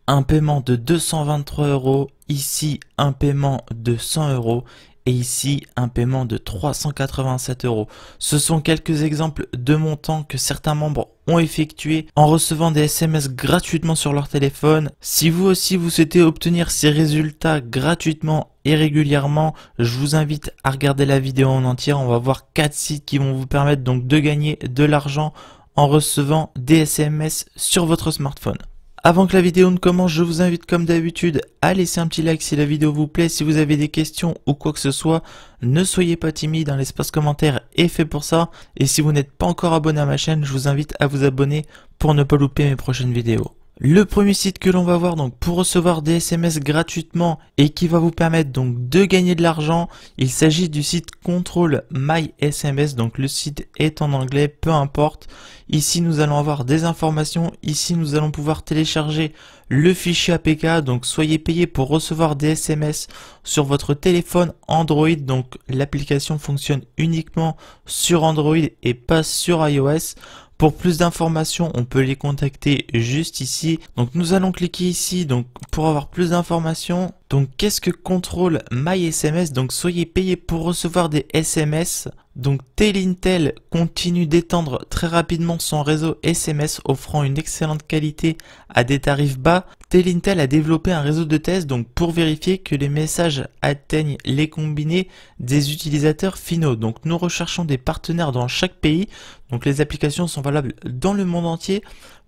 un paiement de 223 euros, ici un paiement de 100 euros et ici un paiement de 387 euros. Ce sont quelques exemples de montants que certains membres ont effectués en recevant des SMS gratuitement sur leur téléphone. Si vous aussi vous souhaitez obtenir ces résultats gratuitement et régulièrement, je vous invite à regarder la vidéo en entière. On va voir 4 sites qui vont vous permettre donc de gagner de l'argent en recevant des SMS sur votre smartphone. Avant que la vidéo ne commence, je vous invite comme d'habitude à laisser un petit like si la vidéo vous plaît. Si vous avez des questions ou quoi que ce soit, ne soyez pas timide, l'espace commentaire est fait pour ça. Et si vous n'êtes pas encore abonné à ma chaîne, je vous invite à vous abonner pour ne pas louper mes prochaines vidéos. Le premier site que l'on va voir donc pour recevoir des SMS gratuitement et qui va vous permettre donc de gagner de l'argent, il s'agit du site Control My SMS, donc le site est en anglais, peu importe. Ici nous allons avoir des informations, ici nous allons pouvoir télécharger le fichier APK, donc soyez payé pour recevoir des SMS sur votre téléphone Android, donc l'application fonctionne uniquement sur Android et pas sur iOS. Pour plus d'informations, on peut les contacter juste ici. Donc nous allons cliquer ici donc pour avoir plus d'informations. Donc qu'est-ce que Control My SMS? Donc soyez payé pour recevoir des SMS. Donc Telintel continue d'étendre très rapidement son réseau SMS offrant une excellente qualité à des tarifs bas. Telintel a développé un réseau de tests donc pour vérifier que les messages atteignent les combinés des utilisateurs finaux. Donc nous recherchons des partenaires dans chaque pays. Donc les applications sont valables dans le monde entier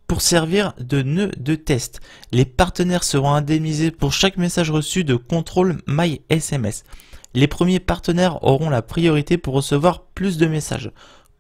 pour servir de nœud de test. Les partenaires seront indemnisés pour chaque message reçu de Control My SMS. Les premiers partenaires auront la priorité pour recevoir plus de messages.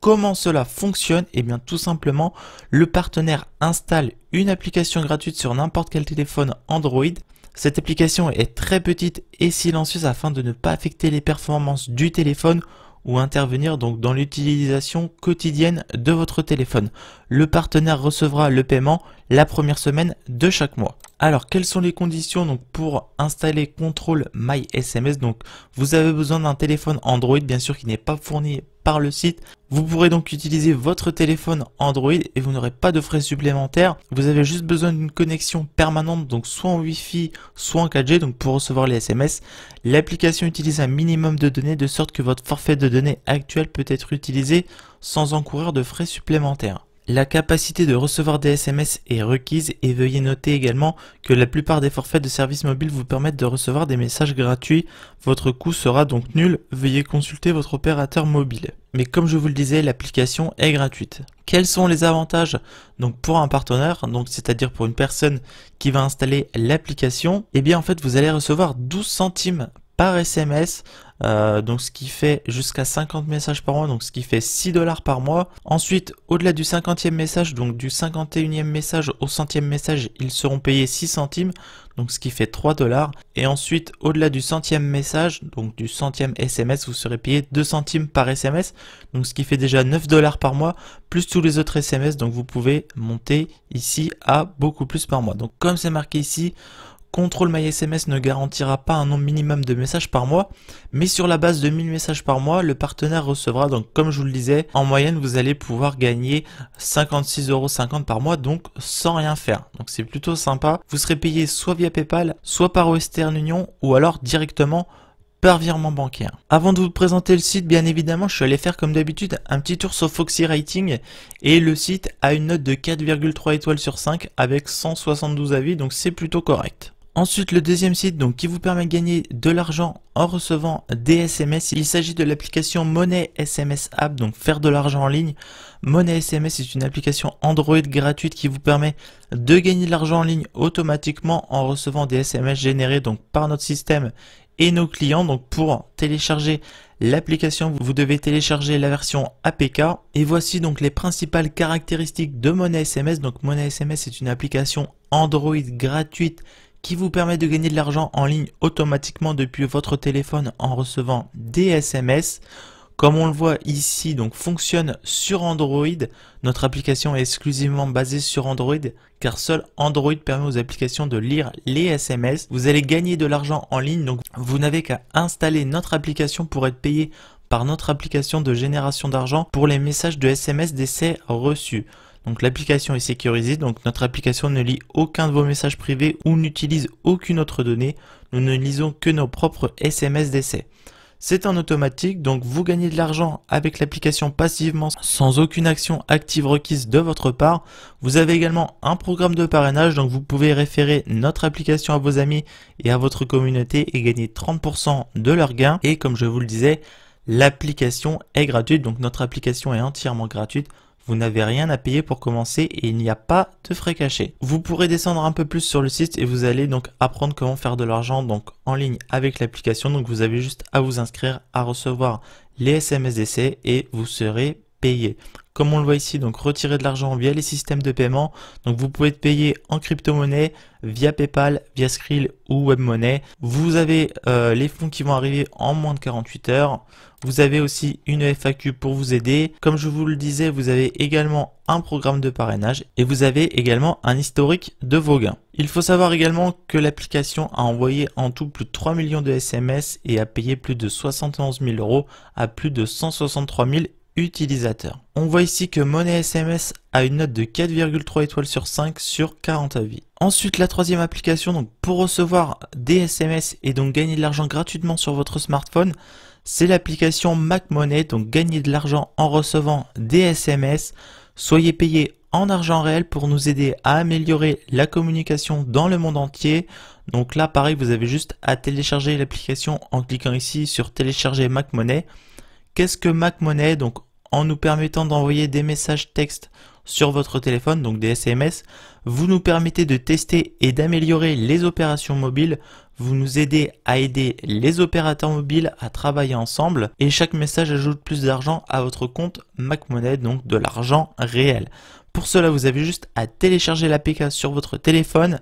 Comment cela fonctionne? Eh bien tout simplement, le partenaire installe une application gratuite sur n'importe quel téléphone Android. Cette application est très petite et silencieuse afin de ne pas affecter les performances du téléphone ou intervenir donc dans l'utilisation quotidienne de votre téléphone. Le partenaire recevra le paiement la première semaine de chaque mois. Alors quelles sont les conditions donc pour installer Control My SMS? Donc vous avez besoin d'un téléphone Android bien sûr qui n'est pas fourni par le site. Vous pourrez donc utiliser votre téléphone Android et vous n'aurez pas de frais supplémentaires. Vous avez juste besoin d'une connexion permanente, donc soit en Wi-Fi, soit en 4G, donc pour recevoir les SMS. L'application utilise un minimum de données de sorte que votre forfait de données actuel peut être utilisé sans encourir de frais supplémentaires. La capacité de recevoir des SMS est requise et veuillez noter également que la plupart des forfaits de services mobiles vous permettent de recevoir des messages gratuits. Votre coût sera donc nul, veuillez consulter votre opérateur mobile. Mais comme je vous le disais, l'application est gratuite. Quels sont les avantages donc pour un partenaire, donc c'est-à-dire pour une personne qui va installer l'application? Eh bien en fait vous allez recevoir 12 centimes par SMS, donc ce qui fait jusqu'à 50 messages par mois, donc ce qui fait 6 $ par mois. Ensuite, au-delà du 50e message, donc du 51e message au 100e message, ils seront payés 6 centimes, donc ce qui fait 3 $. Et ensuite, au-delà du 100e message, donc du 100e SMS, vous serez payé 2 centimes par SMS, donc ce qui fait déjà 9 $ par mois, plus tous les autres SMS, donc vous pouvez monter ici à beaucoup plus par mois. Donc comme c'est marqué ici, Control My SMS ne garantira pas un nombre minimum de messages par mois, mais sur la base de 1000 messages par mois, le partenaire recevra, donc comme je vous le disais, en moyenne vous allez pouvoir gagner 56,50 € par mois, donc sans rien faire. Donc c'est plutôt sympa. Vous serez payé soit via PayPal, soit par Western Union, ou alors directement par virement bancaire. Avant de vous présenter le site, bien évidemment, je suis allé faire comme d'habitude un petit tour sur Foxy Rating et le site a une note de 4,3 étoiles sur 5 avec 172 avis, donc c'est plutôt correct. Ensuite, le deuxième site donc qui vous permet de gagner de l'argent en recevant des SMS, il s'agit de l'application Money SMS App, donc faire de l'argent en ligne. Money SMS est une application Android gratuite qui vous permet de gagner de l'argent en ligne automatiquement en recevant des SMS générés donc par notre système et nos clients. Donc pour télécharger l'application, vous devez télécharger la version APK. Et voici donc les principales caractéristiques de Money SMS. Donc Money SMS est une application Android gratuite qui vous permet de gagner de l'argent en ligne automatiquement depuis votre téléphone en recevant des SMS. Comme on le voit ici, donc fonctionne sur Android. Notre application est exclusivement basée sur Android car seul Android permet aux applications de lire les SMS. Vous allez gagner de l'argent en ligne, donc vous n'avez qu'à installer notre application pour être payé par notre application de génération d'argent pour les messages de SMS d'essai reçus. Donc l'application est sécurisée, donc notre application ne lit aucun de vos messages privés ou n'utilise aucune autre donnée. Nous ne lisons que nos propres SMS d'essai. C'est en automatique, donc vous gagnez de l'argent avec l'application passivement sans aucune action active requise de votre part. Vous avez également un programme de parrainage, donc vous pouvez référer notre application à vos amis et à votre communauté et gagner 30% de leurs gains. Et comme je vous le disais, l'application est gratuite, donc notre application est entièrement gratuite. Vous n'avez rien à payer pour commencer et il n'y a pas de frais cachés. Vous pourrez descendre un peu plus sur le site et vous allez donc apprendre comment faire de l'argent donc en ligne avec l'application. Donc vous avez juste à vous inscrire, à recevoir les SMS d'essai et vous serez payé. Comme on le voit ici, donc retirer de l'argent via les systèmes de paiement. Donc vous pouvez être payé en crypto-monnaie, via PayPal, via Skrill ou WebMoney. Vous avez les fonds qui vont arriver en moins de 48 heures. Vous avez aussi une FAQ pour vous aider. Comme je vous le disais, vous avez également un programme de parrainage et vous avez également un historique de vos gains. Il faut savoir également que l'application a envoyé en tout plus de 3 millions de SMS et a payé plus de 71 000 euros à plus de 163 000 utilisateurs. On voit ici que Money SMS a une note de 4,3 étoiles sur 5 sur 40 avis. Ensuite, la troisième application, donc pour recevoir des SMS et donc gagner de l'argent gratuitement sur votre smartphone, c'est l'application MacMoney, donc gagner de l'argent en recevant des SMS. Soyez payés en argent réel pour nous aider à améliorer la communication dans le monde entier. Donc là, pareil, vous avez juste à télécharger l'application en cliquant ici sur télécharger MacMoney. Qu'est-ce que MacMoney? Donc en nous permettant d'envoyer des messages textes sur votre téléphone, donc des SMS, vous nous permettez de tester et d'améliorer les opérations mobiles. Vous nous aidez à aider les opérateurs mobiles à travailler ensemble et chaque message ajoute plus d'argent à votre compte MacMoney, donc de l'argent réel. Pour cela, vous avez juste à télécharger l'APK sur votre téléphone,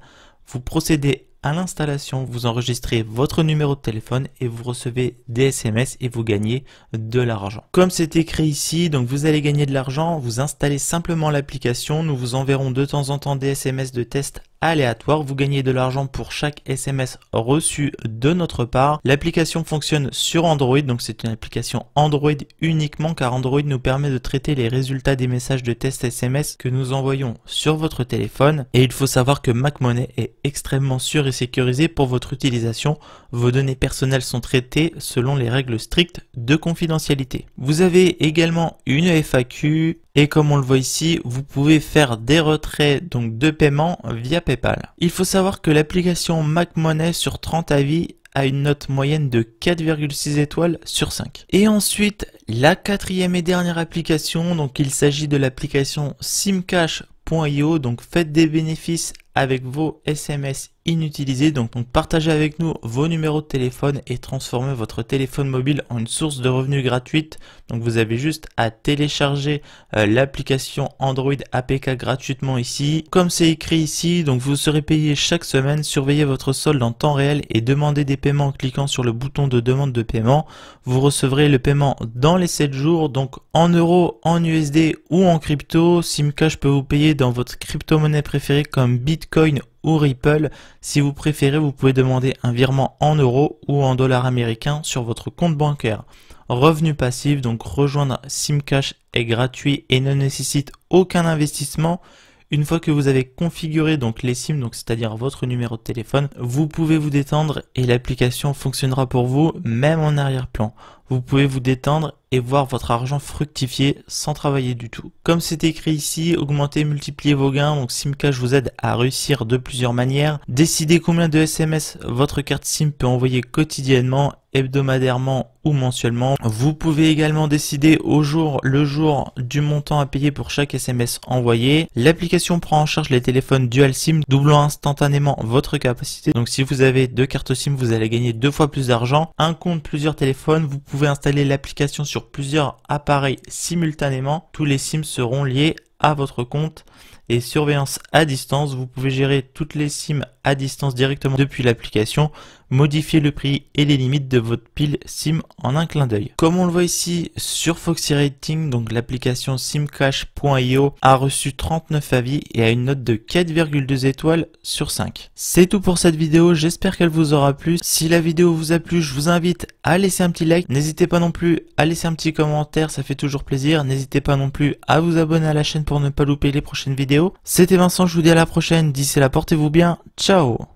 vous procédez à l'installation, vous enregistrez votre numéro de téléphone et vous recevez des SMS et vous gagnez de l'argent. Comme c'est écrit ici, donc vous allez gagner de l'argent, vous installez simplement l'application, nous vous enverrons de temps en temps des SMS de test aléatoires, vous gagnez de l'argent pour chaque SMS reçu de notre part. L'application fonctionne sur Android, donc c'est une application Android uniquement car Android nous permet de traiter les résultats des messages de test SMS que nous envoyons sur votre téléphone. Et il faut savoir que MacMoney est extrêmement sûr et sécurisé pour votre utilisation. Vos données personnelles sont traitées selon les règles strictes de confidentialité. Vous avez également une FAQ et comme on le voit ici, vous pouvez faire des retraits donc de paiement via PayPal. Il faut savoir que l'application MacMoney sur 30 avis a une note moyenne de 4,6 étoiles sur 5. Et ensuite, la quatrième et dernière application, donc il s'agit de l'application simcash.io, donc faites des bénéfices avec vos SMS inutilisés, donc partagez avec nous vos numéros de téléphone et transformez votre téléphone mobile en une source de revenus gratuite. Donc vous avez juste à télécharger l'application Android APK gratuitement ici. Comme c'est écrit ici, donc vous serez payé chaque semaine, surveillez votre solde en temps réel et demandez des paiements en cliquant sur le bouton de demande de paiement. Vous recevrez le paiement dans les 7 jours, donc en euros, en USD ou en crypto. Simcash peut vous payer dans votre crypto-monnaie préférée comme Bitcoin ou Ripple. Si vous préférez, vous pouvez demander un virement en euros ou en dollars américains sur votre compte bancaire. Revenu passif, donc rejoindre Simcash est gratuit et ne nécessite aucun investissement. Une fois que vous avez configuré donc les SIM, donc c'est-à-dire votre numéro de téléphone, vous pouvez vous détendre et l'application fonctionnera pour vous même en arrière-plan. Vous pouvez vous détendre et voir votre argent fructifier sans travailler du tout. Comme c'est écrit ici, augmenter, multiplier vos gains, donc Simcash vous aide à réussir de plusieurs manières. Décidez combien de SMS votre carte SIM peut envoyer quotidiennement, hebdomadairement ou mensuellement. Vous pouvez également décider le jour du montant à payer pour chaque SMS envoyé. L'application prend en charge les téléphones dual SIM, doublant instantanément votre capacité. Donc si vous avez 2 cartes SIM, vous allez gagner 2 fois plus d'argent. Un compte, plusieurs téléphones, vous pouvez installer l'application sur plusieurs appareils simultanément. Tous les SIM seront liés à votre compte et surveillance à distance. Vous pouvez gérer toutes les SIM à distance directement depuis l'application, modifier le prix et les limites de votre pile SIM en un clin d'œil. Comme on le voit ici sur Foxy Rating, donc l'application simcash.io a reçu 39 avis et a une note de 4,2 étoiles sur 5. C'est tout pour cette vidéo, j'espère qu'elle vous aura plu. Si la vidéo vous a plu, je vous invite à laisser un petit like. N'hésitez pas non plus à laisser un petit commentaire, ça fait toujours plaisir. N'hésitez pas non plus à vous abonner à la chaîne pour ne pas louper les prochaines vidéos. C'était Vincent, je vous dis à la prochaine. D'ici là, portez-vous bien. Ciao.